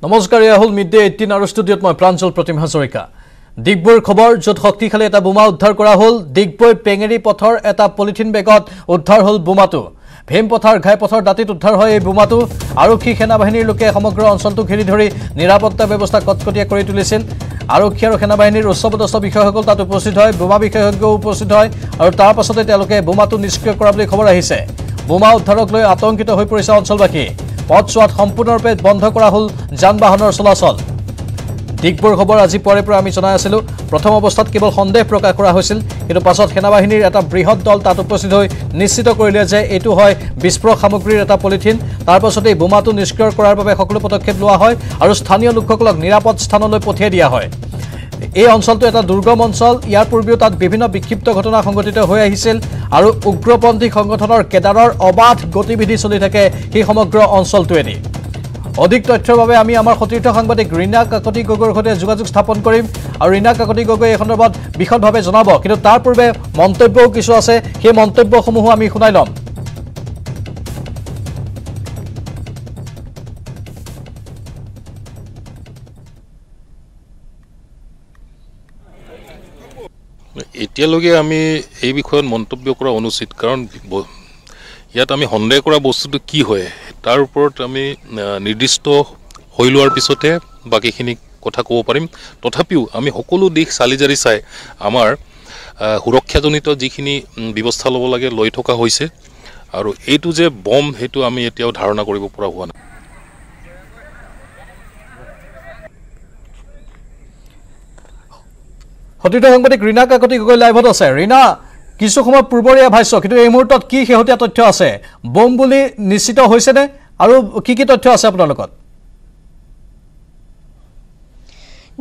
নমস্কাৰ ৰাহুল মিডডে 18 আৰু ষ্টুডিঅত মই প্ৰাঞ্জল প্ৰতিম হাজৰিকা ডিগবৈৰ খবৰ যত শক্তিশালী এটা বোমা উদ্ধাৰ কৰা হল ডিগবৈ পেঙেৰি পথৰ এটা পলিথিন বেগত উদ্ধাৰ হল বোমাটো ভীম পথাৰ ঘাই পথৰ দাঁতিত উদ্ধাৰ হয় এই বোমাটো আৰক্ষী সেনাবাহিনীৰ লোকে সমগ্ৰ অঞ্চলটো ঘেৰি ধৰি নিৰাপত্তা ব্যৱস্থা কটকটীয়া কৰি তুলিছিল আৰক্ষী আৰু সেনাবাহিনীৰ উচ্চপদস্থ বিষয়াসকল তাত উপস্থিত হয় বোমা বিশেষজ্ঞ উপস্থিত হয় আৰু তাৰ পাছতে তেওঁলোকে বোমাটো নিষ্ক্ৰিয় কৰা বুলি খবৰ আহিছে বোমা উদ্ধাৰক লৈ আতংকিত হৈ পৰিছে অঞ্চলবাসী পথছোৱাত সম্পূৰ্ণৰূপে বন্ধ কৰা হল যান-বাহনৰ চলাচল ডিগবৈৰ খবৰ আজি পৰে পৰা আমি জনাই আছিলো প্ৰথম অৱস্থাত কেৱল সন্দেহ প্ৰকাশ কৰা হৈছিল কিন্তু পাছত সেনাবাহিনীৰ এটা বৃহৎ দল তাত উপস্থিত হৈ নিশ্চিত কৰিলে যে এটো হয় বিস্ফোৰক সামগ্ৰীৰ এটা পলিথিন তাৰ পাছতে বোমাটো নিষ্ক্ৰিয় কৰাৰ বাবে সকলো পদক্ষেপ লোৱা হয় আৰু স্থানীয় লোকসকলক নিৰাপদ স্থানলৈ পঠিয়াই দিয়া হয় এই অঞ্চলটো এটা দুৰ্গম অঞ্চল ইয়াৰ পূৰ্বেও তাত বিভিন্ন বিক্ষিপ্ত ঘটনা সংঘটিত হৈ আহিছিল আৰু উগ্ৰপন্থী সংগঠনৰ কেডাৰৰ অবাধ গতিবিধি চলি থাকে এই সমগ্ৰ অঞ্চলটোৱেদি অধিক তথ্যৰ বাবে আমি আমাৰ সতীৰ্থ সাংবাদিক ৰীনা কাকতি গগৈৰ সৈতে যোগাযোগ স্থাপন কৰিম আৰু ৰীনা কাকতি গগৈ এই সন্দৰ্ভত বিশদভাৱে জনাব কিন্তু তাৰ পূৰ্বে মন্তব্যও কিছু আছে সেই মন্তব্যসমূহ আমি শুনাই লম এতিয়ালৈকে আমি এই বিষয়ত মন্তব্য কৰা অনুচিত কাৰণ ইয়াত আমি সন্দেহ কৰা বস্তুটো কি হয় তাৰ ওপৰত আমি নিৰ্দিষ্ট হৈ লোৱাৰ পিছতে বাকিখিনি কথা ক'ব পাৰিম তথাপিও আমি সকলো দিশ চালিজাৰি চাই আমাৰ সুৰক্ষাজনিত যিখিনি ব্যৱস্থা ল'ব লাগে লৈ থকা হৈছে আৰু এইটো যে বম সেইটো আমি এতিয়াও ধাৰণা কৰিব পৰা হোৱা নাই সতীৰ্থ সাংবাদিক ৰীনা কাকতি গগৈ লাইভত আছে ৰীনা কিছু সময় পূৰ্বৰীয়া ভাষ্য কিন্তু এই মুহূৰ্তত কি শেহতীয়া তথ্য আছে বম বুলি নিশ্চিত হৈছেনে আৰু কি তথ্য আছে আপোনাৰ লগত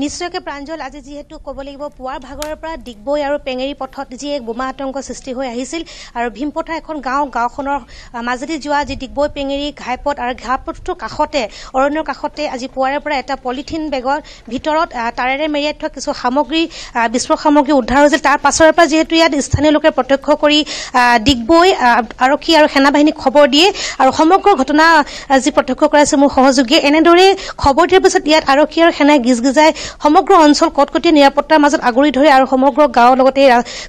নিশ্চয়কৈ প্ৰাঞ্জল আজি যেহেতু ক'ব লাগিব পুৱাৰ ভাগৰৰ পৰা ডিগবৈ আৰু পেঙেৰি পথত যি এক বোমা আতংক সৃষ্টি হৈ আহিছিল আৰু ভীমপথাৰ এখন গাঁওখনৰ মাজেদি যোৱা যি ডিগবৈ পেঙেৰি ঘাইপথ আৰু ঘাইপথটোৰ কাষতে অৰণ্যৰ কাষতে আজি পুৱাৰে পৰা এটা পলিথিন বেগৰ ভিতৰত তাৰেৰে মেৰিয়াই থোৱা কিছু সামগ্ৰী বিস্ফোৰক সামগ্ৰী উদ্ধাৰ হৈছিল তাৰ পাছৰে পৰা যিহেতু ইয়াত স্থানীয় লোকে প্ৰত্যক্ষ কৰি ডিগবৈ আৰক্ষী আৰু সেনাবাহিনীক খবৰ দিয়ে আৰু সমগ্ৰ ঘটনা যি প্ৰত্যক্ষ কৰাইছে মোৰ সহযোগীয়ে এনেদৰে খবৰ দিয়াৰ পিছত ইয়াত আৰক্ষী আৰু সেনাই গিজগিজাই সমগ্ৰ অঞ্চল কটকটীয়া নিৰাপত্তাৰ মাজত আগুৰি ধৰি আৰু সমগ্ৰ গাঁৱৰ লগতে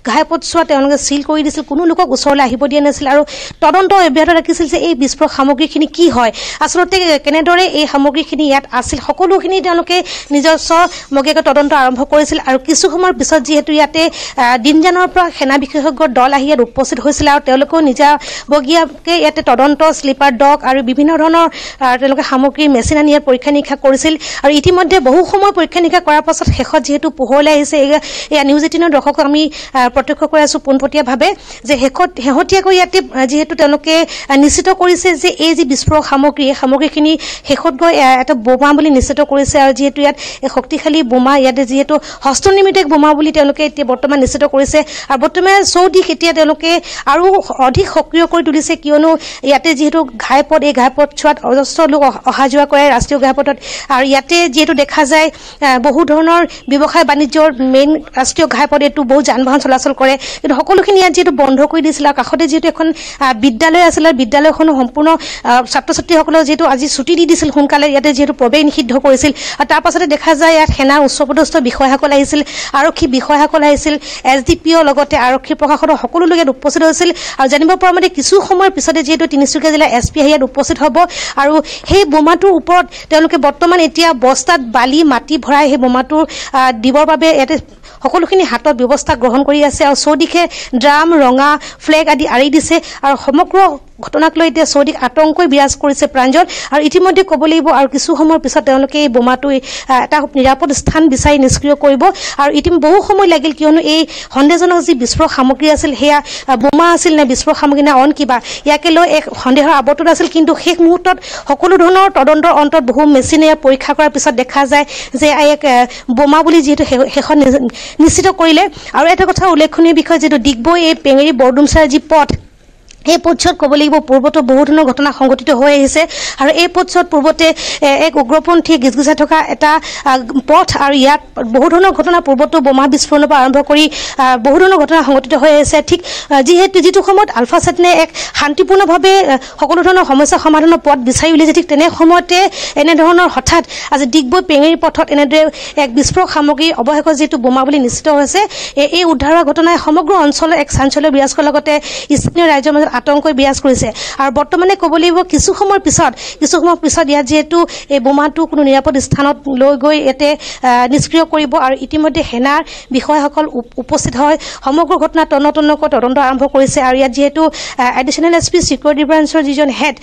ঘাইপথছোৱা তেওঁলোকে সিল কৰি দিছিল কোনো লোকক ওচৰলৈ আহিব দিয়া নাছিল আৰু তদন্ত অব্যাহত ৰাখিছিল যে এই বিস্ফোৰক সামগ্ৰীখিনি কি হয় আচলতে কেনেদৰে এই সামগ্ৰীখিনি ইয়াত আছিল সকলোখিনি তেওঁলোকে নিজস্ব মগীয়াকৈ তদন্ত আৰম্ভ কৰিছিল আৰু কিছু সময়ৰ পিছত যিহেতু ইয়াতে দিনজানৰ পৰা সেনা বিশেষজ্ঞৰ দল আহি ইয়াত উপস্থিত হৈছিল আৰু তেওঁলোকেও নিজাবগীয়াকৈ ইয়াতে তদন্ত স্লিপাৰ ডগ আৰু বিভিন্ন ধৰণৰ তেওঁলোকে সামগ্ৰী মেচিন আনি ইয়াত পৰীক্ষা নিৰীক্ষা কৰিছিল আৰু ইতিমধ্যে বহু সময় পৰীক্ষা নিৰীক্ষা কৰাৰ পাছত শেষত যিহেতু পোহৰলৈ আহিছে এয়া নিউজ 18 দৰ্শকক আমি প্ৰত্যক্ষ কৰি আছো পোনপটীয়াভাৱে যে শেহতীয়াকৈ ইয়াতে যিহেতু তেওঁলোকে নিশ্চিত কৰিছে যে এই যি বিস্ফোৰক সামগ্ৰী এই সামগ্ৰীখিনি শেষত গৈ এটা বোমা বুলি নিশ্চিত কৰিছে আৰু যিহেতু ইয়াত শক্তিশালী বোমা ইয়াতে যিহেতু হস্তনিৰ্মিত এক বোমা বুলি তেওঁলোকে এতিয়া বৰ্তমান নিশ্চিত কৰিছে আৰু বৰ্তমান চৌদিশ এতিয়া তেওঁলোকে আৰু অধিক সক্ৰিয় কৰি তুলিছে কিয়নো ইয়াতে যিহেতু ঘাইপথ এই ঘাইপথছোৱাত অজস্ৰ লোক অহা যোৱা কৰে ৰাষ্ট্ৰীয় ঘাইপথত আৰু ইয়াতে যিহেতু দেখা যায় বহু ধৰণৰ ব্যৱসায় বাণিজ্যৰ মেইন ৰাষ্ট্ৰীয় ঘাইপথ এইটো বহু যান-বাহন চলাচল কৰে কিন্তু সকলোখিনি ইয়াত যিহেতু বন্ধ কৰি দিছিল আৰু কাষতে যিহেতু এখন বিদ্যালয় আছিল আৰু বিদ্যালয়খনো সম্পূৰ্ণ ছাত্ৰ ছাত্ৰীসকলক যিহেতু আজি ছুটি দি দিছিল সোনকালে ইয়াতে যিহেতু প্ৰৱেশ নিষিদ্ধ কৰিছিল আৰু তাৰ পাছতে দেখা যায় ইয়াত সেনাৰ উচ্চপদস্থ বিষয়াসকল আহিছিল আৰক্ষী বিষয়াসকল আহিছিল SDPO লগতে আৰক্ষী প্ৰশাসনৰ সকলো লোক ইয়াত উপস্থিত হৈছিল আৰু জানিব পৰা মতে কিছু সময়ৰ পিছতে যিহেতু তিনিচুকীয়া জিলাৰ SP ইয়াত উপস্থিত হ'ব আৰু সেই বোমাটোৰ ওপৰত তেওঁলোকে বৰ্তমান এতিয়া বস্তাত বালি মাটি ভৰাই সেই বোমাটো দিবৰ বাবে ইয়াতে সকলোখিনি হাতত ব্যৱস্থা গ্ৰহণ কৰি আছে আৰু চৌদিশে ড্ৰাম ৰঙা ফ্লেগ আদি আঁৰি দিছে আৰু সমগ্ৰ ঘটনাক লৈ এতিয়া চৌদিশ আতংকই বিৰাজ কৰিছে প্ৰাঞ্জল আৰু ইতিমধ্যে ক'ব লাগিব আৰু কিছু সময়ৰ পিছত তেওঁলোকে এই বোমাটো এটা নিৰাপদ স্থান বিচাৰি নিষ্ক্ৰিয় কৰিব আৰু বহু সময় লাগিল কিয়নো এই সন্দেহজনক যি বিস্ফোৰক সামগ্ৰী আছিল সেয়া বোমা আছিল নে বিস্ফোৰক সামগ্ৰী নে অন কিবা ইয়াকে লৈ এক সন্দেহৰ আৱৰ্তন আছিল কিন্তু শেষ মুহূৰ্তত সকলো ধৰণৰ তদন্তৰ অন্তত বহু মেচিনে পৰীক্ষা কৰাৰ পিছত দেখা যায় যে এক বোমা বুলি যিহেতু শেষত নিশ্চিত কৰিলে আৰু এটা কথা উল্লেখনীয় বিষয় যিহেতু ডিগবৈ এই পেঙেৰি বৰডুমচাৰ যি পথ এই পথছোৱাত ক'ব লাগিব পূৰ্বতো বহু ধৰণৰ ঘটনা সংঘটিত হৈ আহিছে আৰু এই পথছোৱাত পূৰ্বতে এক উগ্ৰপন্থী গিজগিজাই থকা এটা পথ আৰু ইয়াত বহু ধৰণৰ ঘটনা পূৰ্বতো বোমা বিস্ফোৰণৰ পৰা আৰম্ভ কৰি বহু ধৰণৰ ঘটনা সংঘটিত হৈ আহিছে ঠিক যিটো সময়ত আলফা চেতনে এক শান্তিপূৰ্ণভাৱে সকলো ধৰণৰ সমস্যা সমাধানৰ পথ বিচাৰি উলিয়াইছে ঠিক তেনে সময়তে এনেধৰণৰ হঠাৎ আজি ডিগবৈ পেঙেৰী পথত এনেদৰে এক বিস্ফোৰক সামগ্ৰী অৱশেষত যিটো বোমা বুলি নিশ্চিত হৈছে এই উদ্ধাৰৰ ঘটনাই সমগ্ৰ অঞ্চলত এক চাঞ্চল্য বিৰাজ কৰাৰ লগতে স্থানীয় ৰাইজৰ মাজত আতংক বিৰাজ কৰিছে আৰু বৰ্তমানে ক'ব লাগিব কিছু সময় পিছত ইয়াত যিহেতু এই বোমাটো কোনো নিৰাপদ স্থানত লৈ গৈ ইয়াতে নিষ্ক্ৰিয় কৰিব আৰু ইতিমধ্যে সেনাৰ বিষয়াসকল উপস্থিত হয় সমগ্ৰ ঘটনা তন্নতন্নকৈ তদন্ত আৰম্ভ কৰিছে আৰু ইয়াত যিহেতু এডিশ্যনেল SP চিকিউৰিটি ব্ৰাঞ্চৰ যিজন হেড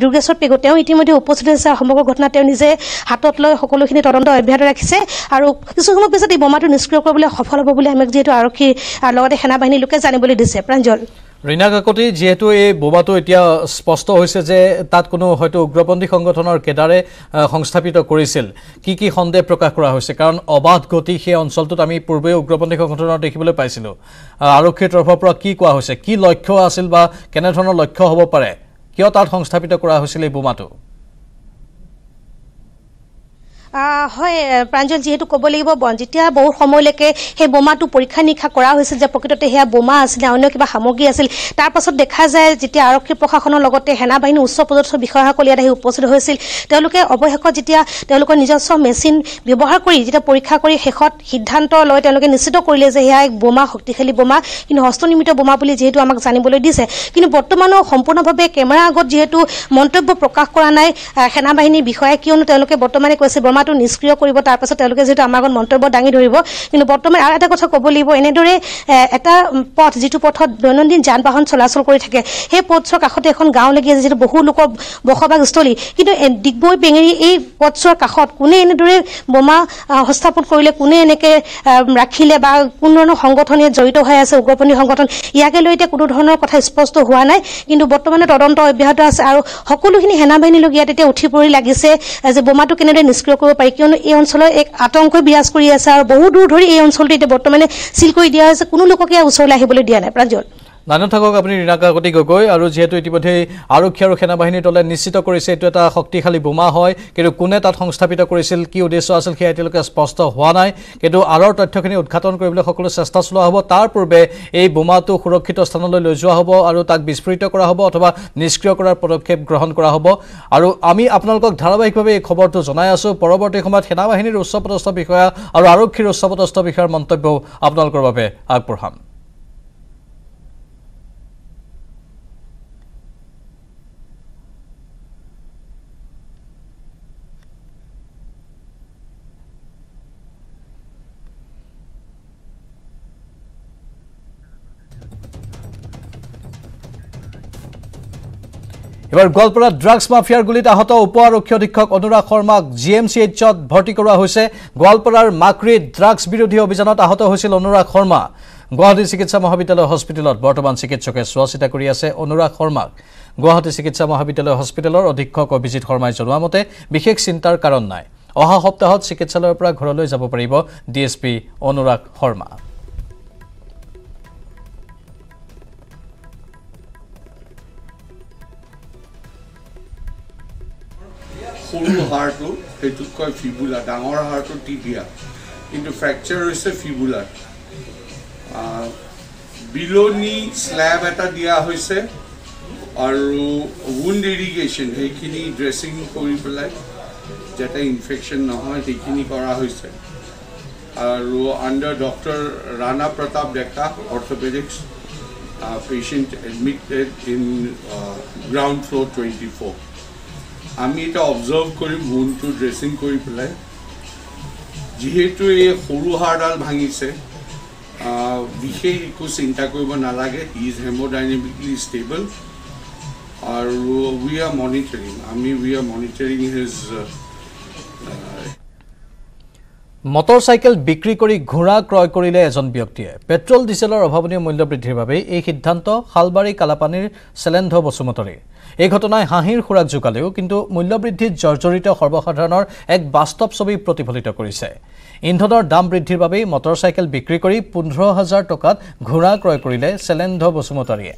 দুৰ্গেশ্বৰ পেগু তেওঁ ইতিমধ্যে উপস্থিত হৈছে সমগ্ৰ ঘটনা তেওঁ নিজে হাতত লৈ সকলোখিনি তদন্ত অব্যাহত ৰাখিছে আৰু কিছু সময় পিছত এই বোমাটো নিষ্ক্ৰিয় কৰিবলৈ সফল হ'ব বুলি আমাক যিহেতু আৰক্ষী লগতে সেনাবাহিনীৰ লোকে জানিবলৈ দিছে প্ৰাঞ্জল ৰীনা কাকতি যেহেতু এই বোমাটো এতিয়া স্পষ্ট হৈছে যে তাত কোনো হয়তো উগ্ৰপন্থী সংগঠনৰ কেডাৰে সংস্থাপিত কৰিছিল কি সন্দেহ প্ৰকাশ কৰা হৈছে কাৰণ অবাধ গতি সেই অঞ্চলটোত আমি পূৰ্বে উগ্ৰপন্থী সংগঠনৰ দেখিবলৈ পাইছিলোঁ আৰক্ষীৰ তৰফৰ পৰা কি কোৱা হৈছে কি লক্ষ্য আছিল বা কেনে ধৰণৰ লক্ষ্য হ'ব পাৰে কিয় তাত সংস্থাপিত কৰা হৈছিল এই বোমাটো হয় প্ৰাঞ্জল যিহেতু ক'ব লাগিব যেতিয়া বহু সময়লৈকে সেই বোমাটো পৰীক্ষা নিৰীক্ষা কৰা হৈছিল যে প্ৰকৃততে সেয়া বোমা আছিল অন্য কিবা সামগ্ৰী আছিল তাৰ পাছত দেখা যায় যেতিয়া আৰক্ষী প্ৰশাসনৰ লগতে সেনাবাহিনীৰ উচ্চ পদস্থ বিষয়াসকল ইয়াত আহি উপস্থিত হৈছিল তেওঁলোকে অৱশেষত যেতিয়া তেওঁলোকৰ নিজস্ব মেচিন ব্যৱহাৰ কৰি যেতিয়া পৰীক্ষা কৰি শেষত সিদ্ধান্ত লৈ তেওঁলোকে নিশ্চিত কৰিলে যে সেয়া এক বোমা শক্তিশালী বোমা কিন্তু হস্তনিৰ্মিত বোমা বুলি যিহেতু আমাক জানিবলৈ দিছে কিন্তু বৰ্তমানো সম্পূৰ্ণভাৱে কেমেৰাৰ আগত যিহেতু মন্তব্য প্ৰকাশ কৰা নাই সেনাবাহিনীৰ বিষয়াই কিয়নো তেওঁলোকে বৰ্তমানে কৈছে বোমাটো নিষ্ক্ৰিয় কৰিব তাৰ পাছত তেওঁলোকে যেটো আমাৰ আগত মন্তব্য দাঙি ধৰিব কিন্তু বৰ্তমান আৰু এটা কথা ক'ব লাগিব এনেদৰে এটা পথ যিটো পথত দৈনন্দিন যান বাহন চলাচল কৰি থাকে সেই পথছোৱাৰ কাষতে এখন গাঁও লাগি আছে যিটো বহু লোকৰ বসবাসস্থলী কিন্তু ডিগবৈ পেঙেৰী এই পথছোৱাৰ কাষত কোনে এনেদৰে বোমা সংস্থাপন কৰিলে কোনে এনেকৈ ৰাখিলে বা কোন ধৰণৰ সংগঠন ইয়াত জড়িত হৈ আছে উগ্ৰপন্থী সংগঠন ইয়াকে লৈ এতিয়া কোনো ধৰণৰ কথা স্পষ্ট হোৱা নাই কিন্তু বৰ্তমানে তদন্ত অব্যাহত আছে আৰু সকলোখিনি সেনাবাহিনীৰ লোক ইয়াত এতিয়া উঠি পৰি লাগিছে যে বোমাটো কেনেদৰে নিষ্ক্ৰিয় কৰিব পাৰি কিয়নো এই অঞ্চলৰ এক আতংক বিৰাজ কৰি আছে আৰু বহু দূৰ ধৰি এই অঞ্চলটো এতিয়া বৰ্তমানে চিল কৰি দিয়া হৈছে কোনো লোককে ওচৰলৈ আহিবলৈ দিয়া নাই প্ৰাঞ্জল নানা থাকক আপুনি ৰীনা কাকতি গগৈ আৰু যেহেতু ইতিমধ্যে আৰক্ষী আৰু সেনাবাহিনীৰ দলে নিশ্চিত কৰিছে এইটো এটা শক্তিশালী বোমা হয় কিন্তু কোনে তাত সংস্থাপিত কৰিছিল কি উদ্দেশ্য আছিল সেয়া এতিয়ালৈকে স্পষ্ট হোৱা নাই কিন্তু আৰৰ তথ্যখিনি উদ্ঘাটন কৰিবলৈ সকলো চেষ্টা চলোৱা হ'ব তাৰ পূৰ্বে এই বোমাটো সুৰক্ষিত স্থানলৈ লৈ যোৱা হ'ব আৰু তাক বিস্ফোৰিত কৰা হ'ব অথবা নিষ্ক্ৰিয় কৰাৰ পদক্ষেপ গ্ৰহণ কৰা হ'ব আৰু আমি আপোনালোকক ধাৰাবাহিকভাৱে এই খবৰটো জনাই আছোঁ পৰৱৰ্তী সময়ত সেনাবাহিনীৰ উচ্চপদস্থ বিষয়া আৰু আৰক্ষীৰ উচ্চপদস্থ বিষয়াৰ মন্তব্যও আপোনালোকৰ বাবে আগবঢ়াম এবাৰ গোৱালপাৰাত ড্ৰাগছ মাফিয়াৰ গুলিত আহত উপ আৰক্ষী অধীক্ষক অনুৰাগ শৰ্মাক GMCHত ভৰ্তি কৰোৱা হৈছে গোৱালপাৰাৰ মাকৰিত ড্ৰাগছ বিৰোধী অভিযানত আহত হৈছিল অনুৰাগ শৰ্মা গুৱাহাটী চিকিৎসা মহাবিদ্যালয় হস্পিটেলত বৰ্তমান চিকিৎসকে চোৱাচিতা কৰি আছে অনুৰাগ শৰ্মাক গুৱাহাটী চিকিৎসা মহাবিদ্যালয় হস্পিটেলৰ অধীক্ষক অভিজিত শৰ্মাই জনোৱা মতে বিশেষ চিন্তাৰ কাৰণ নাই অহা সপ্তাহত চিকিৎসালয়ৰ পৰা ঘৰলৈ যাব পাৰিব DSP অনুৰাগ শৰ্মা সৰু হাড়টো সেইটোক কয় ফিবুলা ডাঙৰ হাড়টো টিবিয়া কিন্তু ফ্ৰেকচাৰ হৈছে ফিবুলাৰ বিলনি স্ল্যাব এটা দিয়া হৈছে আৰু উইণ্ড ইৰিগেশ্যন সেইখিনি ড্ৰেছিং কৰি পেলাই যাতে ইনফেকশ্যন নহয় সেইখিনি কৰা হৈছে আৰু under doctor Rana Pratap Deka orthopaedics patient admitted in ground floor 24 আমি এটা অবজাৰ্ভ কৰিম ৱুণ্ডটো ড্ৰেছিং কৰি পেলাই যেহেতু এই সৰু হাড়ডাল ভাঙিছে বিশেষ একো চিন্তা কৰিব নালাগে হি ইজ হেমোডাইনামিকলি ষ্টেবল আৰু we are monitoring his motorcycle বিক্ৰী কৰি ঘোঁৰা ক্ৰয় কৰিলে এজন ব্যক্তিয়ে পেট্ৰল ডিজেলৰ অভাৱনীয় মূল্য বৃদ্ধিৰ বাবে এই সিদ্ধান্ত শালবাৰী কালাপানীৰ চেলেন্ধ বসুমতৰী এই ঘটনাই হাঁহিৰ খোৰাক যোগালেও কিন্তু মূল্যবৃদ্ধিত জৰ্জৰিত সৰ্বসাধাৰণৰ এক বাস্তৱ ছবি প্ৰতিফলিত কৰিছে ইন্ধনৰ দাম বৃদ্ধিৰ বাবে মটৰচাইকেল বিক্ৰী কৰি 15,000 টকাত ঘোঁৰা ক্ৰয় কৰিলে চেলেন্ধ বসুমতৰীয়ে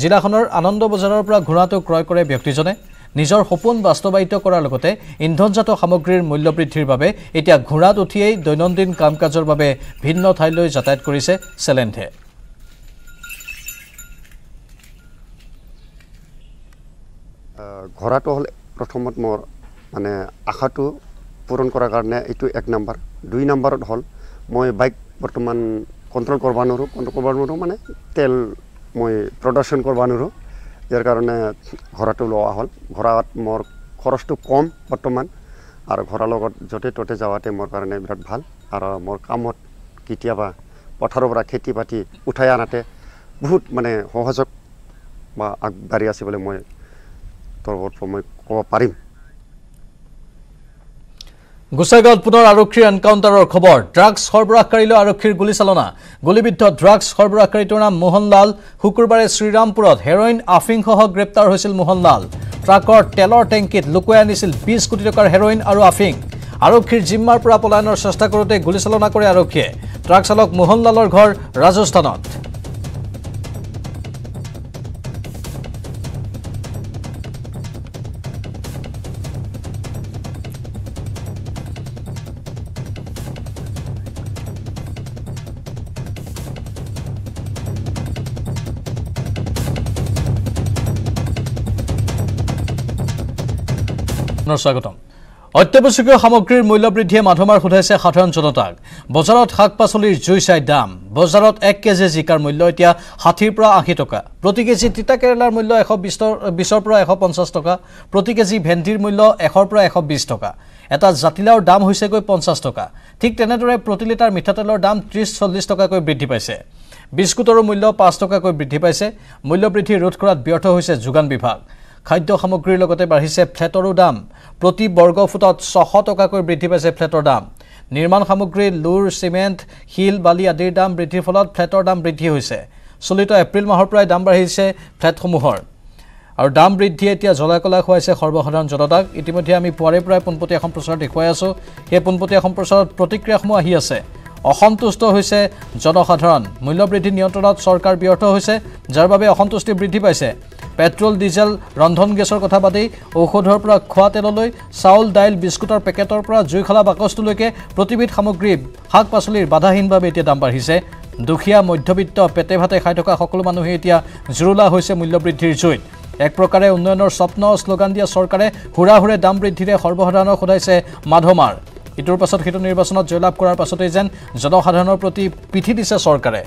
জিলাখনৰ আনন্দ বজাৰৰ পৰা ঘোঁৰাটো ক্ৰয় কৰে ব্যক্তিজনে নিজৰ সপোন বাস্তৱায়িত কৰাৰ লগতে ইন্ধনজাত সামগ্ৰীৰ মূল্য বৃদ্ধিৰ বাবে এতিয়া ঘোঁৰাত উঠিয়েই দৈনন্দিন কাম কাজৰ বাবে ভিন্ন ঠাইলৈ যাতায়াত কৰিছে চেলেণ্ঠে ঘোঁৰাটো হ'ল প্ৰথমত মোৰ মানে আশাটো পূৰণ কৰাৰ কাৰণে এইটো 1 নম্বৰ 2 নম্বৰত হ'ল মই বাইক বৰ্তমান কণ্ট্ৰল কৰিব নোৱাৰোঁ মানে তেল মই প্ৰডাকশ্যন কৰিব নোৱাৰোঁ ইয়াৰ কাৰণে ঘোঁৰাটো লোৱা হ'ল ঘোঁৰাত মোৰ খৰচটো কম বৰ্তমান আৰু ঘোঁৰাৰ লগত য'তে ত'তে যাওঁতে মোৰ কাৰণে বিৰাট ভাল আৰু মোৰ কামত কেতিয়াবা পথাৰৰ পৰা খেতি বাতি উঠাই আনাতে বহুত মানে সহযোগ বা আগবাঢ়ি আছে বুলি মই মই ক'ব পাৰিম গোসাইগাঁৱত পুনৰ আৰক্ষীৰ এনকাউণ্টাৰৰ খবৰ ড্ৰাগছ সৰবৰাহকাৰীলৈ আৰক্ষীৰ গুলীচালনা গুলীবিদ্ধ ড্ৰাগছ সৰবৰাহকাৰীটোৰ নাম মোহনলাল শুকুৰবাৰে শ্ৰীৰামপুৰত হেৰইন আফিংসহ গ্ৰেপ্তাৰ হৈছিল মোহনলাল ট্ৰাকৰ তেলৰ টেংকিত লুকুৱাই আনিছিল 20 কোটি টকাৰ হেৰইন আৰু আফিং আৰক্ষীৰ জিম্মাৰ পৰা পলায়নৰ চেষ্টা কৰোঁতে গুলীচালনা কৰে আৰক্ষীয়ে ট্ৰাক চালক মোহনলালৰ ঘৰ ৰাজস্থানত স্বাগতম অত্যাৱশ্যকীয় সামগ্ৰীৰ মূল্য বৃদ্ধিয়ে মাধমাৰ খুধাইছে সাধাৰণ জনতাক বজাৰত শাক পাচলিৰ জুই চাই দাম বজাৰত 1 কেজি জিকাৰ মূল্য এতিয়া 60 পৰা 80 টকা প্ৰতি কেজি তিতা কেৰেলাৰ মূল্য 120 পৰা 150 টকা প্ৰতি কেজি ভেন্দিৰ মূল্য 100 পৰা 120 টকা এটা জাতিলাওৰ দাম হৈছে গৈ 50 টকা ঠিক তেনেদৰে প্ৰতি লিটাৰ মিঠাতেলৰ দাম 30-40 টকাকৈ বৃদ্ধি পাইছে বিস্কুটৰ মূল্য 5 টকাকৈ বৃদ্ধি পাইছে মূল্য বৃদ্ধি ৰোধ কৰাত ব্যৰ্থ হৈছে যোগান বিভাগ খাদ্য সামগ্ৰীৰ লগতে বাঢ়িছে ফ্লেটৰো দাম প্ৰতি বৰ্গ ফুটত 600 টকাকৈ বৃদ্ধি পাইছে ফ্লেটৰ দাম নিৰ্মাণ সামগ্ৰী লুৰ সিমেন্ট হিল বালি আদিৰ দাম বৃদ্ধিৰ ফলত ফ্লেটৰ দাম বৃদ্ধি হৈছে চলিত এপ্ৰিল মাহৰ পৰাই দাম বাঢ়িছে ফ্লেটসমূহৰ আৰু দাম বৃদ্ধি এতিয়া জলাকলা খুৱাইছে সৰ্বসাধাৰণ জনতাক ইতিমধ্যে আমি পুৱাৰে পৰাই পোনপটীয়া সম্প্ৰচাৰ দেখুৱাই আছো সেই পোনপটীয়া সম্প্ৰচাৰত প্ৰতিক্ৰিয়াসমূহ আহি আছে অসন্তুষ্ট হৈছে জনসাধাৰণ মূল্য বৃদ্ধি নিয়ন্ত্ৰণত চৰকাৰ ব্যৰ্থ হৈছে যাৰ বাবে অসন্তুষ্টি বৃদ্ধি পাইছে পেট্ৰল ডিজেল ৰন্ধন গেছৰ কথা বাদেই ঔষধৰ পৰা খোৱা তেললৈ চাউল দাইল বিস্কুটৰ পেকেটৰ পৰা জুইখলা বাকচটোলৈকে প্ৰতিবিধ সামগ্ৰী শাক পাচলিৰ বাধাহীনভাৱে এতিয়া দাম বাঢ়িছে দুখীয়া মধ্যবিত্ত পেটে ভাতে খাই থকা সকলো মানুহে এতিয়া জুৰুলা হৈছে মূল্য বৃদ্ধিৰ জুইত এক প্ৰকাৰে উন্নয়নৰ স্বপ্ন শ্লোগান দিয়া চৰকাৰে হুৰাহুৰে দাম বৃদ্ধিৰে সৰ্বসাধাৰণক খুদাইছে মাধমাৰ ইটোৰ পাছত সেইটো নিৰ্বাচনত জয়লাভ কৰাৰ পাছতেই যেন জনসাধাৰণৰ প্ৰতি পিঠি দিছে চৰকাৰে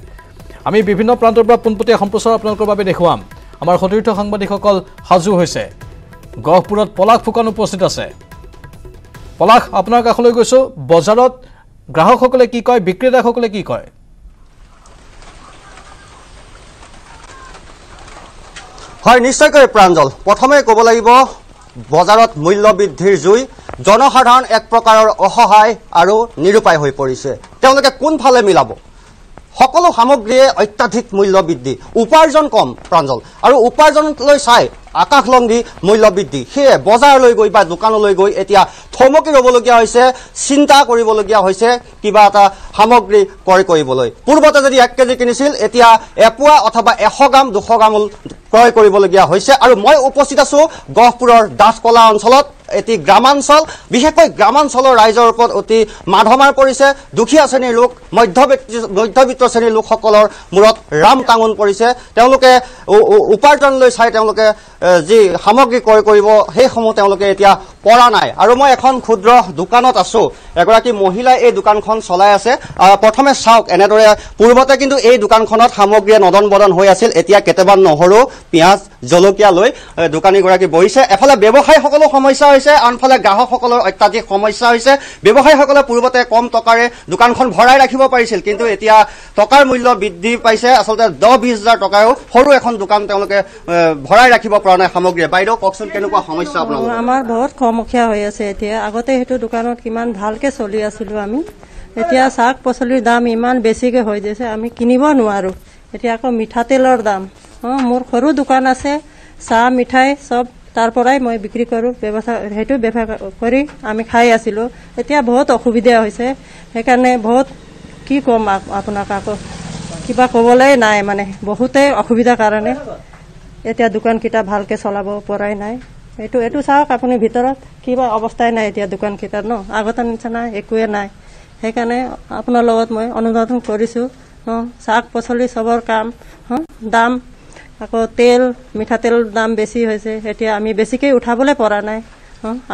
আমি বিভিন্ন প্ৰান্তৰ পৰা পোনপটীয়া সম্প্ৰচাৰ আপোনালোকৰ বাবে দেখুৱাম আমাৰ সতীৰ্থ সাংবাদিকসকল সাজু হৈছে গহপুৰত পলাশ ফুকন উপস্থিত আছে পলাশ আপোনাৰ কাষলৈ গৈছো বজাৰত গ্ৰাহকসকলে কি কয় বিক্ৰেতাসকলে কি কয় হয় নিশ্চয়কৈ প্ৰাঞ্জল প্ৰথমে ক'ব লাগিব বজাৰত মূল্য বৃদ্ধিৰ জুই জনসাধাৰণ এক প্ৰকাৰৰ অসহায় আৰু নিৰুপায় হৈ পৰিছে তেওঁলোকে কোনফালে মিলাব সকলো সামগ্ৰীয়ে অত্যাধিক মূল্য বৃদ্ধি উপাৰ্জন কম প্ৰাঞ্জল আৰু উপাৰ্জনলৈ চাই আকাশলংঘী মূল্য বৃদ্ধি সেয়ে বজাৰলৈ গৈ বা দোকানলৈ গৈ এতিয়া থমকি ৰ'বলগীয়া হৈছে চিন্তা কৰিবলগীয়া হৈছে কিবা এটা সামগ্ৰী ক্ৰয় কৰিবলৈ পূৰ্বতে যদি 1 কেজি কিনিছিল এতিয়া এপোৱা অথবা 100 গ্ৰাম 200 গ্ৰাম ক্ৰয় কৰিবলগীয়া হৈছে আৰু মই উপস্থিত আছো গহপুৰৰ দাসকলা অঞ্চলত এটি গ্ৰামাঞ্চল বিশেষকৈ গ্ৰামাঞ্চলৰ ৰাইজৰ ওপৰত অতি মাধমাৰ পৰিছে দুখীয়া শ্ৰেণীৰ লোক মধ্যবিত্ত শ্ৰেণীৰ লোকসকলৰ মূৰত ৰাম টাঙোন পৰিছে তেওঁলোকে উপাৰ্জনলৈ চাই তেওঁলোকে যি সামগ্ৰী ক্ৰয় কৰিব সেইসমূহ তেওঁলোকে এতিয়া পৰা নাই আৰু মই এখন ক্ষুদ্ৰ দোকানত আছো এগৰাকী মহিলাই এই দোকানখন চলাই আছে প্ৰথমে চাওক এনেদৰে পূৰ্বতে কিন্তু এই দোকানখনত সামগ্ৰীয়ে নদন বদন হৈ আছিল এতিয়া কেতিয়াবা নহৰু পিঁয়াজ জলকীয়া লৈ দোকানীগৰাকী বহিছে এফালে ব্যৱসায়ীসকলৰ সমস্যা হৈছে আনফালে গ্ৰাহকসকলৰ অত্যাধিক সমস্যা হৈছে ব্যৱসায়ীসকলে পূৰ্বতে কম টকাৰে দোকানখন ভৰাই ৰাখিব পাৰিছিল কিন্তু এতিয়া টকাৰ মূল্য বৃদ্ধি পাইছে আচলতে 10-20 হাজাৰ টকাও সৰু এখন দোকান তেওঁলোকে ভৰাই ৰাখিব পৰা নাই সামগ্ৰী বাইদেউ কওকচোন কেনেকুৱা সমস্যা আপোনালোকৰ আমাৰ বহুত সমস্যা হৈ আছে এতিয়া আগতে হেতু দোকানত কিমান ভালকে চলি আছিল আমি এতিয়া শাক পাচলিৰ দাম ইমান বেছিকে হৈ গৈছে আমি কিনিব নোৱাৰো এতিয়া আকৌ মিঠাতেলৰ দাম মোৰ সৰু দোকান আছে চাহ মিঠাই সব তাৰ পৰাই মই বিক্ৰী কৰো ব্যৱসায় কৰি আমি খাই আছিলো এতিয়া বহুত অসুবিধা হৈছে সেইকাৰণে বহুত কি কম আপোনাক আকৌ কিবা ক'বলৈ নাই মানে বহুতে অসুবিধাৰ কাৰণে এতিয়া দোকানকেইটা ভালকৈ চলাব পৰাই নাই এইটো চাওক আপুনি ভিতৰত কিবা অৱস্থাই নাই এতিয়া দোকানকেইটাৰ ন আগতে নিচিনা একোৱে নাই সেইকাৰণে আপোনাৰ লগত মই অনুৰোধ কৰিছোঁ শাক পাচলি চবৰ দাম আকৌ তেল মিঠাতেলৰ দাম বেছি হৈছে এতিয়া আমি বেছিকৈ উঠাবলৈ পৰা নাই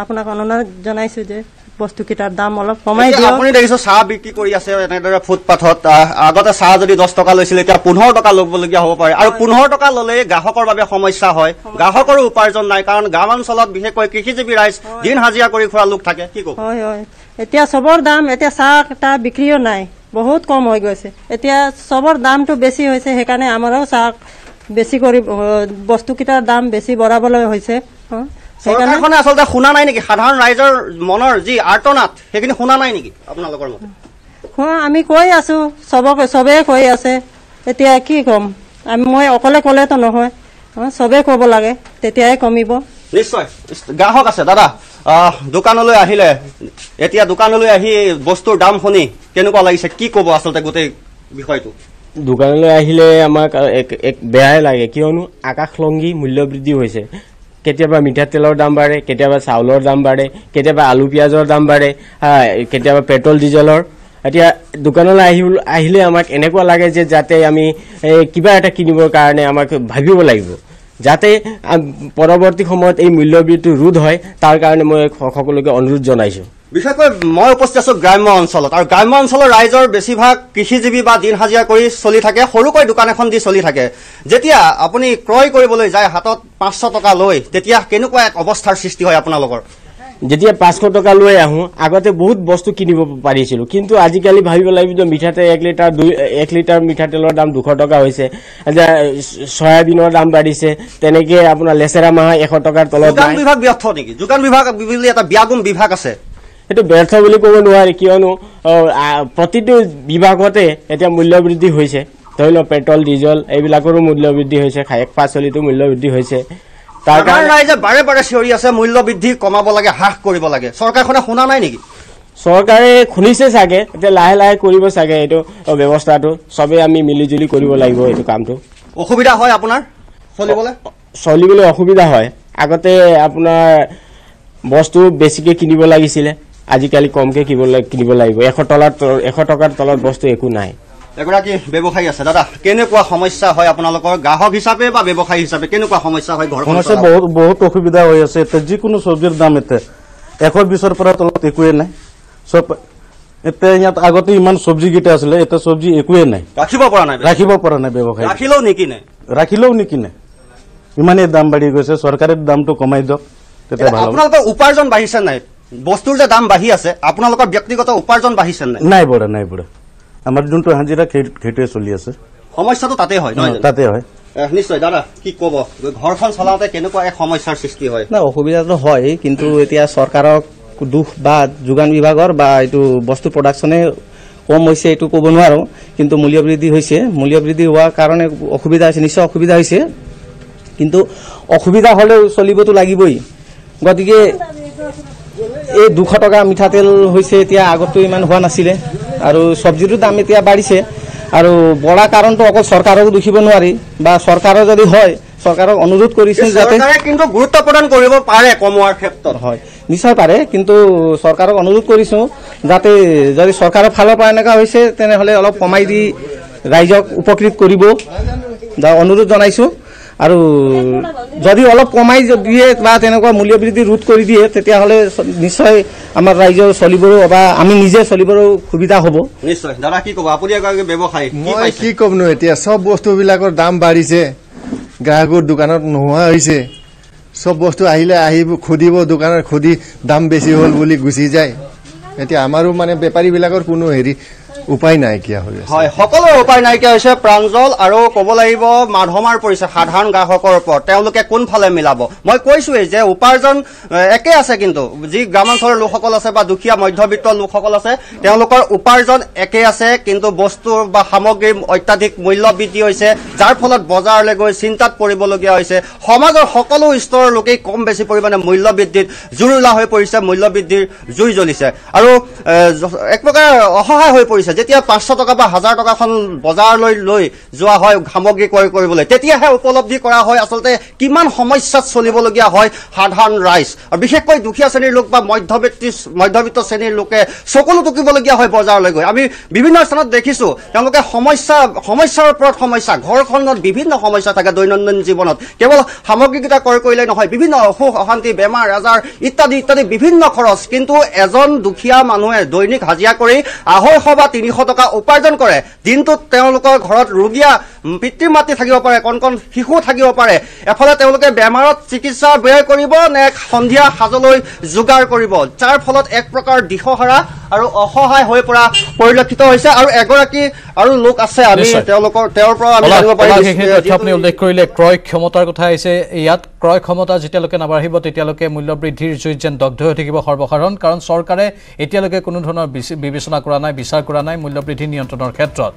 আপোনাক অনুৰোধ জনাইছোঁ যে বস্তুকেইটাৰ দাম অলপ কমাই দিয়ক আপুনি দেখিছোঁ চাহ বিক্ৰী কৰি আছে এনেদৰে ফুটপাথত আগতে চাহ যদি 10 টকা লৈছিল এতিয়া 15 টকা ল'বলগীয়া হ'ব পাৰে আৰু 15 টকা ল'লে গ্ৰাহকৰ বাবে সমস্যা হয় গ্ৰাহকৰো উপাৰ্জন নাই কাৰণ গাঁও অঞ্চলত বিশেষকৈ কৃষিজীৱী ৰাইজ দিন হাজিৰা কৰি খোৱা লোক থাকে কি ক'ব হয় এতিয়া চবৰ দাম এতিয়া চাহ এটা বিক্ৰীও নাই বহুত কম হৈ গৈছে এতিয়া চবৰ দামটো বেছি হৈছে সেইকাৰণে আমাৰো চাহ বেছি কৰি বস্তুকেইটাৰ দাম বেছি বঢ়াবলৈ হৈছে চৰকাৰখনে আচলতে শুনা নাই নেকি সাধাৰণ ৰাইজৰ মনৰ যি আৰ্তনাদ সেইখিনি শুনা নাই নেকি আপোনালোকৰ মতে আমি কৈ আছো চবেই কৈ আছে এতিয়া কি ক'ম মই অকলে ক'লেতো নহয় চবেই ক'ব লাগে তেতিয়াই কমিব নিশ্চয় গ্ৰাহক আছে দাদা দোকানলৈ আহিলে এতিয়া দোকানলৈ আহি বস্তুৰ দাম শুনি কেনেকুৱা লাগিছে কি ক'ব আচলতে গোটেই বিষয়টো দোকানলৈ আহিলে আমাক এক বেয়াই লাগে কিয়নো আকাশলংঘী মূল্য বৃদ্ধি হৈছে কেতিয়াবা মিঠাতেলৰ দাম বাঢ়ে কেতিয়াবা চাউলৰ দাম বাঢ়ে কেতিয়াবা আলু পিঁয়াজৰ দাম বাঢ়ে কেতিয়াবা পেট্ৰল ডিজেলৰ এতিয়া দোকানলৈ আহিলে আমাক এনেকুৱা লাগে যে যাতে আমি কিবা এটা কিনিবৰ কাৰণে আমাক ভাবিব লাগিব যাতে পৰৱৰ্তী সময়ত এই মূল্য বৃদ্ধি ৰোধ হয় তাৰ কাৰণে মই সকলোকে অনুৰোধ জনাইছোঁ বিশেষকৈ মই উপস্থিত আছো গ্ৰাম্য অঞ্চলত আৰু গ্ৰাম্য অঞ্চলৰ ৰাইজৰ বেছিভাগ কৃষিজীৱী বা দিন হাজিৰা কৰি চলি থাকে সৰুকৈ দোকান এখন দি চলি থাকে যেতিয়া আপুনি ক্ৰয় কৰিবলৈ যায় হাতত 500 টকা লৈ তেতিয়া কেনেকুৱা এক অৱস্থাৰ সৃষ্টি হয় আপোনালোকৰ যেতিয়া 500 টকা লৈ আহোঁ আগতে বহুত বস্তু কিনিব পাৰিছিলোঁ কিন্তু আজিকালি ভাবিব লাগিব যে মিঠাতেল 1 লিটাৰ মিঠাতেলৰ দাম 200 টকা হৈছে চয়াবিনৰ দাম বাঢ়িছে তেনেকৈ আপোনাৰ লেচেৰা মাহ 100 টকাৰ তলত যোগান বিভাগ ব্যৰ্থ নেকি যোগান বিভাগ বুলি এটা ব্যাগুম বিভাগ আছে এইটো ব্যৰ্থ বুলি ক'ব নোৱাৰি কিয়নো প্ৰতিটো বিভাগতে এতিয়া মূল্য বৃদ্ধি হৈছে ধৰি লওক পেট্ৰল ডিজেল এইবিলাকৰো মূল্য বৃদ্ধি হৈছে শাক পাচলিতো মূল্য বৃদ্ধি হৈছে তাৰ কাৰণে ৰাইজে বাৰে বাৰে চিঞৰি আছে মূল্য বৃদ্ধি কমাব লাগে হ্ৰাস কৰিব লাগে চৰকাৰখনে শুনা নাই নেকি চৰকাৰে শুনিছে চাগে এতিয়া লাহে লাহে কৰিব চাগে এইটো ব্যৱস্থাটো চবেই আমি মিলিজুলি কৰিব লাগিব এইটো কামটো অসুবিধা হয় আপোনাৰ চলিবলৈ অসুবিধা হয় আগতে আপোনাৰ বস্তু বেছিকৈ কিনিব লাগিছিলে আজিকালি কমকৈ কিনিব লাগিব 100 টকাৰ তলত বস্তু একো নাই এগৰাকী ব্যৱসায়ী আছে দাদা কেনেকুৱা সমস্যা হয় আপোনালোকৰ গ্ৰাহক হিচাপে বা ব্যৱসায়ী হিচাপে কেনেকুৱা সমস্যা হয় সমস্যা বহুত অসুবিধা হৈ আছে এতিয়া যিকোনো চব্জিৰ দাম এতিয়া 120ৰ পৰা তলত একোৱে নাই চব এতিয়া ইয়াত আগতে ইমান চব্জিকেইটা আছিলে এতিয়া চব্জি একোৱে নাই ৰাখিব পৰা নাই ব্যৱসায়ী ৰাখিলেও নিকিনে ইমানেই দাম বাঢ়ি গৈছে চৰকাৰে দামটো কমাই দিয়ক তেতিয়া ভাল আপোনালোকৰ উপাৰ্জন বাঢ়িছে নাই বস্তুৰ যে দাম বাঢ়ি আছে আপোনালোকৰ ব্যক্তিগত উপাৰ্জন বাঢ়িছে নাই বঢ়া আমাৰ যোনটো হাজিৰা সেইটোৱে চলি আছে সমস্যাটো তাতে হয় তাতে হয় নিশ্চয় দাদা কি ক'ব ঘৰখন চলাওঁতে কেনেকুৱা এক সমস্যাৰ সৃষ্টি হয় না অসুবিধাটো হয় কিন্তু এতিয়া চৰকাৰক দুখ বা যোগান বিভাগৰ বা এইটো বস্তু প্ৰডাকশ্যনে কম হৈছে এইটো ক'ব নোৱাৰোঁ কিন্তু মূল্য বৃদ্ধি হোৱাৰ কাৰণে অসুবিধা হৈছে নিশ্চয় অসুবিধা হৈছে কিন্তু অসুবিধা হ'লেও চলিবতো লাগিবই গতিকে এই 200 টকা মিঠাতেল হৈছে এতিয়া আগতো ইমান হোৱা নাছিলে আৰু চব্জিৰো দাম এতিয়া বাঢ়িছে আৰু বঢ়া কাৰণটো অকল চৰকাৰক দুখিব নোৱাৰি বা চৰকাৰৰ যদি হয় চৰকাৰক অনুৰোধ কৰিছোঁ যাতে কিন্তু গুৰুত্ব প্ৰদান কৰিব পাৰে কমোৱাৰ ক্ষেত্ৰত হয় নিশ্চয় পাৰে কিন্তু চৰকাৰক অনুৰোধ কৰিছোঁ যাতে যদি চৰকাৰৰ ফালৰ পৰা এনেকুৱা হৈছে তেনেহ'লে অলপ কমাই দি ৰাইজক উপকৃত কৰিব অনুৰোধ জনাইছোঁ আৰু যদি অলপ কমাই দিয়ে বা তেনেকুৱা মূল্য বৃদ্ধি ৰোধ কৰি দিয়ে তেতিয়াহ'লে নিশ্চয় আমাৰ ৰাইজৰ চলিবৰো বা আমি নিজে চলিবৰো সুবিধা হ'ব নিশ্চয় দাদা কি ক'ব আপুনি এগৰাকী ব্যৱসায়ী মই কি ক'মনো এতিয়া চব বস্তুবিলাকৰ দাম বাঢ়িছে গ্ৰাহকৰ দোকানত নোহোৱা হৈছে চব বস্তু আহিব খুদিব দোকানত খুদি দাম বেছি হ'ল বুলি গুচি যায় এতিয়া আমাৰো মানে বেপাৰীবিলাকৰ কোনো উপায় নাইকিয়া হৈ আছে হয় সকলোৰে উপায় নাইকিয়া হৈছে প্ৰাঞ্জল আৰু ক'ব লাগিব মাধমাৰ পৰিছে সাধাৰণ গ্ৰাহকৰ ওপৰত তেওঁলোকে কোনফালে মিলাব মই কৈছোৱেই যে উপাৰ্জন একে আছে কিন্তু যি গ্ৰামাঞ্চলৰ লোকসকল আছে বা দুখীয়া মধ্যবিত্ত লোকসকল আছে তেওঁলোকৰ উপাৰ্জন একে আছে কিন্তু বস্তু বা সামগ্ৰীৰ অত্যাধিক মূল্য বৃদ্ধি হৈছে যাৰ ফলত বজাৰলৈ গৈ চিন্তাত পৰিবলগীয়া হৈছে সমাজৰ সকলো স্তৰৰ লোকেই কম বেছি পৰিমাণে মূল্য বৃদ্ধিত জুৰুলা হৈ পৰিছে মূল্য বৃদ্ধিৰ জুই জ্বলিছে আৰু এক প্ৰকাৰ অসহায় হৈ পৰিছে কৰিছে যেতিয়া 500 টকা বা 1000 টকাখন বজাৰলৈ লৈ যোৱা হয় সামগ্ৰী ক্ৰয় কৰিবলৈ তেতিয়াহে উপলব্ধি কৰা হয় আচলতে কিমান সমস্যাত চলিবলগীয়া হয় সাধাৰণ ৰাইজ আৰু বিশেষকৈ দুখীয়া শ্ৰেণীৰ লোক বা মধ্যবিত্ত শ্ৰেণীৰ লোকে সকলো টুকিবলগীয়া হয় বজাৰলৈ গৈ আমি বিভিন্ন স্থানত দেখিছো তেওঁলোকে সমস্যাৰ ওপৰত সমস্যা ঘৰখনত বিভিন্ন সমস্যা থাকে দৈনন্দিন জীৱনত কেৱল সামগ্ৰীকেইটা ক্ৰয় কৰিলে নহয় বিভিন্ন অসুখ অশান্তি বেমাৰ আজাৰ ইত্যাদি ইত্যাদি বিভিন্ন খৰচ কিন্তু এজন দুখীয়া মানুহে দৈনিক হাজিৰা কৰি 250 বা 300 টকা উপাৰ্জন কৰে দিনটোত তেওঁলোকৰ ঘৰত ৰোগীয়া পিতৃ মাতৃ থাকিব পাৰে কণ শিশু থাকিব পাৰে এফালে তেওঁলোকে বেমাৰত চিকিৎসা ব্যয় কৰিব নে সন্ধিয়া সাজলৈ যোগাৰ কৰিব যাৰ ফলত এক প্ৰকাৰ দিশহাৰা আৰু অসহায় হৈ পৰা পৰিলক্ষিত হৈছে আৰু এগৰাকী আৰু লোক আছে আমি তেওঁৰ পৰা আমি জানিব পাৰিছো আপুনি উল্লেখ কৰিলে ক্ৰয় ক্ষমতাৰ কথা আহিছে ইয়াত ক্ৰয় ক্ষমতা যেতিয়ালৈকে নাবাঢ়িব তেতিয়ালৈকে মূল্য বৃদ্ধিৰ জুইত যেন দগ্ধ হৈ থাকিব সৰ্বসাধাৰণ কাৰণ চৰকাৰে এতিয়ালৈকে কোনো ধৰণৰ বিবেচনা কৰা নাই বিচাৰ কৰা নাই মূল্য বৃদ্ধি নিয়ন্ত্ৰণৰ ক্ষেত্ৰত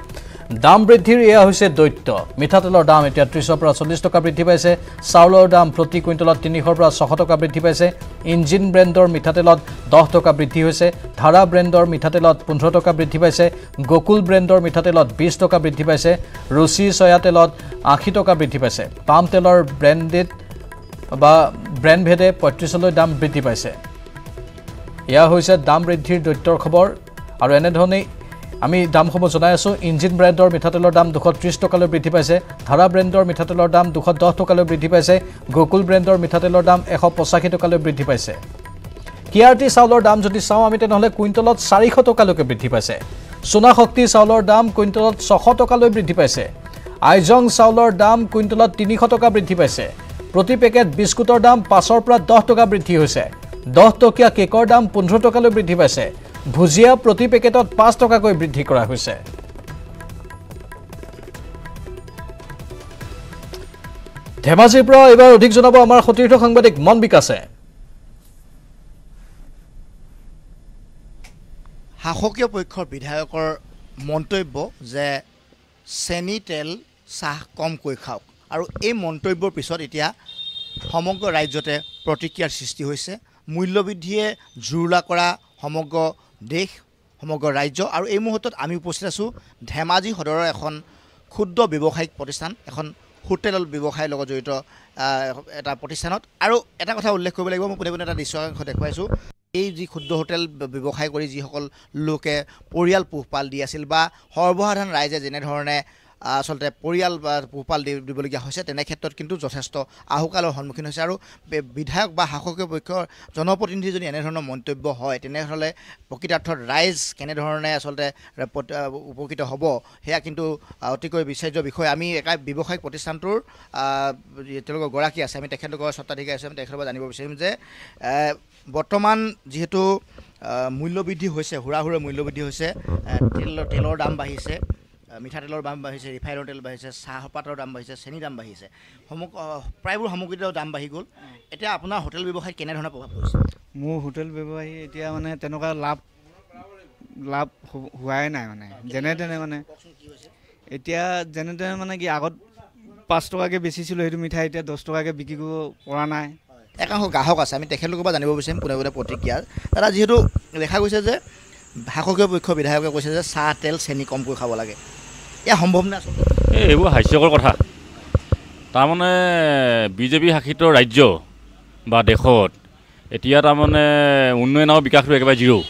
দাম বৃদ্ধিৰ এয়া হৈছে দৈত্য মিঠাতেলৰ দাম এতিয়া 30 পৰা 40 টকা বৃদ্ধি পাইছে চাউলৰ দাম প্ৰতি কুইণ্টলত 300 পৰা 600 টকা বৃদ্ধি পাইছে ইঞ্জিন ব্ৰেণ্ডৰ মিঠাতেলত 10 টকা বৃদ্ধি হৈছে ধাৰা ব্ৰেণ্ডৰ মিঠাতেলত 15 টকা বৃদ্ধি পাইছে গকুল ব্ৰেণ্ডৰ মিঠাতেলত 20 টকা বৃদ্ধি পাইছে ৰুচি সয়া তেলত 80 টকা বৃদ্ধি পাইছে পাম তেলৰ ব্ৰেণ্ড ভেদে 35 লৈ দাম বৃদ্ধি পাইছে এয়া হৈছে দাম বৃদ্ধিৰ দৈত্যৰ খবৰ আৰু এনেধৰণে আমি দামসমূহ জনাই আছো ইঞ্জিন ব্ৰেণ্ডৰ মিঠাতেলৰ দাম 230 টকালৈ বৃদ্ধি পাইছে ধাৰা ব্ৰেণ্ডৰ মিঠাতেলৰ দাম 210 টকালৈ বৃদ্ধি পাইছে গকুল ব্ৰেণ্ডৰ মিঠাতেলৰ দাম 185 টকালৈ বৃদ্ধি পাইছে কিআৰটি চাউলৰ দাম যদি চাওঁ আমি তেনেহলে কুইণ্টলত 400 টকালৈকে বৃদ্ধি পাইছে সোনা শক্তি চাউলৰ দাম কুইণ্টলত 600 টকালৈ বৃদ্ধি পাইছে আইজং চাউলৰ দাম কুইণ্টলত 300 টকা বৃদ্ধি পাইছে প্ৰতি পেকেট বিস্কুটৰ দাম 5 পৰা 10 টকা বৃদ্ধি হৈছে 10 টকীয়া কেকৰ দাম 15 টকালৈ বৃদ্ধি পাইছে ভুজিয়া প্ৰতি পেকেটত 5 টকাকৈ বৃদ্ধি কৰা হৈছে ধেমাজিৰ পৰা এবাৰ অধিক জনাব আমাৰ সতীৰ্থ সাংবাদিক মন বিকাশে শাসকীয় পক্ষৰ বিধায়কৰ মন্তব্য যে চেনি তেল চাহ কমকৈ খাওক আৰু এই মন্তব্যৰ পিছত এতিয়া সমগ্ৰ ৰাজ্যতে প্ৰতিক্ৰিয়াৰ সৃষ্টি হৈছে মূল্যবৃদ্ধিয়ে জুৰুলা কৰা সমগ্ৰ দেশ সমগ্ৰ ৰাজ্য আৰু এই মুহূৰ্তত আমি উপস্থিত আছোঁ ধেমাজি সদৰৰ এখন ক্ষুদ্ৰ ব্যৱসায়িক প্ৰতিষ্ঠান এখন হোটেল ব্যৱসায়ৰ লগত জড়িত এটা প্ৰতিষ্ঠানত আৰু এটা কথা উল্লেখ কৰিব লাগিব মই পোনে এটা দৃশ্যাংশ দেখুৱাইছোঁ এই যি ক্ষুদ্ৰ হোটেল ব্যৱসায় কৰি যিসকল লোকে পৰিয়াল পোহপাল দি আছিল বা সৰ্বসাধাৰণ ৰাইজে যেনেধৰণে আসলতে পৰিয়াল বা পোহপাল দিবলগীয়া হৈছে তেনে ক্ষেত্ৰত কিন্তু যথেষ্ট আহুকালৰ সন্মুখীন হৈছে আৰু বিধায়ক বা শাসকীয় পক্ষৰ জনপ্ৰতিনিধি যদি এনেধৰণৰ মন্তব্য হয় তেনেহ'লে প্ৰকৃতাৰ্থত ৰাইজ কেনেধৰণে আচলতে উপকৃত হ'ব সেয়া কিন্তু অতিকৈ বিচাৰ্য বিষয় আমি একা ব্যৱসায়িক প্ৰতিষ্ঠানটোৰ তেওঁলোকৰ গৰাকী আছে আমি তেখেতলোকৰ স্বত্বাধিকাৰী আছে আমি তেখেতৰ পৰা জানিব বিচাৰিম যে বৰ্তমান যিহেতু মূল্যবৃদ্ধি হৈছে হুৰাহুৰে মূল্যবৃদ্ধি হৈছে তেলৰ দাম বাঢ়িছে মিঠাতেলৰ দাম বাঢ়িছে ৰিফাইনৰ তেল বাঢ়িছে চাহপাতৰ দাম বাঢ়িছে চেনি দাম বাঢ়িছে প্ৰায়বোৰ সামগ্ৰীৰ দাম বাঢ়ি গ'ল এতিয়া আপোনাৰ হোটেল ব্যৱসায়ত কেনেধৰণৰ প্ৰভাৱ পৰিছে মোৰ হোটেল ব্যৱসায়ী এতিয়া মানে তেনেকুৱা লাভ হোৱাই নাই মানে যেনে তেনে মানে এতিয়া যেনে তেনে মানে কি আগত 5 টকাকৈ বেচিছিলোঁ সেইটো মিঠাই এতিয়া 10 টকাকৈ বিক্ৰী কৰিব পৰা নাই একাংশ গ্ৰাহক আছে আমি তেখেতলোকৰ পৰা জানিব বিচাৰিম কোনে কোনে প্ৰতিক্ৰিয়া দাদা যিহেতু দেখা গৈছে যে শাসকীয় পক্ষ বিধায়কে কৈছে যে চাহ তেল চেনি কমকৈ খাব লাগে এয়া সম্ভৱ নে আচলতে এইবোৰ হাস্যকৰ কথা তাৰমানে বিজেপি শাসিত ৰাজ্য বা দেশত এতিয়া তাৰমানে উন্নয়ন আৰু বিকাশটো একেবাৰে জিৰ'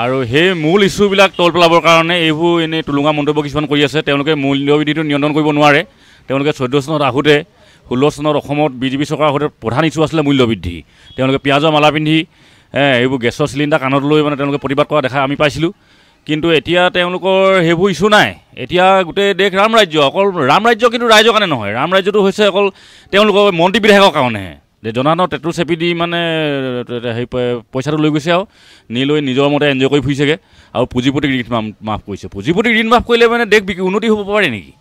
আৰু সেই মূল ইছ্যুবিলাক তল পেলাবৰ কাৰণে এইবোৰ এনেই টুলুঙা মন্তব্য কিছুমান কৰি আছে তেওঁলোকে মূল্যবৃদ্ধিটো নিয়ন্ত্ৰণ কৰিব নোৱাৰে তেওঁলোকে 14 চনত আহোঁতে 16 চনত অসমত বিজেপি চৰকাৰৰ সৈতে প্ৰধান ইছ্যু আছিলে মূল্যবৃদ্ধি তেওঁলোকে পিঁয়াজৰ মালা পিন্ধি এইবোৰ গেছৰ চিলিণ্ডাৰ কাণত লৈ মানে তেওঁলোকে প্ৰতিবাদ কৰা দেখা আমি পাইছিলোঁ কিন্তু এতিয়া তেওঁলোকৰ সেইবোৰ ইছ্যু নাই এতিয়া গোটেই দেশ ৰাম ৰাজ্য অকল ৰাম ৰাজ্য কিন্তু ৰাইজৰ কাৰণে নহয় ৰাম ৰাজ্যটো হৈছে অকল তেওঁলোকৰ মন্ত্ৰী বিধায়কৰ কাৰণেহে যে জনানৰ টেটু চেপি দি মানে সেই পইচাটো লৈ গৈছে আৰু নি লৈ নিজৰ মতে এনজয় কৰি ফুৰিছেগৈ আৰু পুঁজিপতিক ঋণ মাফ কৰিছে পুঁজিপতিক ঋণ মাফ কৰিলে মানে দেশ উন্নতি হ'ব পাৰে নেকি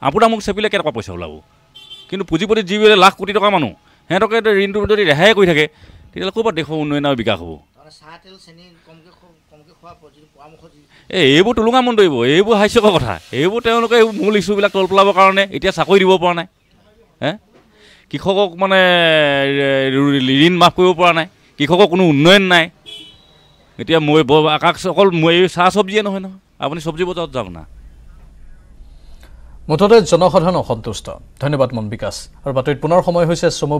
আপোনাৰ মোক চেপিলে কেইটকা পইচা ওলাব কিন্তু পুঁজিপতিত যিবিলাক লাখ কোটি টকা মানুহ সিহঁতকে ঋণটো যদি ৰেহাই কৰি থাকে তেতিয়াহ'লে ক'ৰবাত দেশৰ উন্নয়ন আৰু বিকাশ হ'ব এইবোৰ টুলুঙা মন্তব্য এইবোৰ হাস্যকৰ কথা এইবোৰ তেওঁলোকে মূল ইছ্যুবিলাক তল পেলাবৰ কাৰণে এতিয়া চাকৰি দিব পৰা নাই কৃষকক মানে ঋণ মাফ কৰিব পৰা নাই কৃষকৰ কোনো উন্নয়ন নাই এতিয়া মই আকাশ অকল এই চাহ চব্জিয়ে নহয় আপুনি চব্জি বজাৰত যাওক না মুঠতে জনসাধাৰণ অসন্তুষ্ট ধন্যবাদ মন বিকাশ আৰু বাতৰিত পুনৰ সময় হৈছে চমু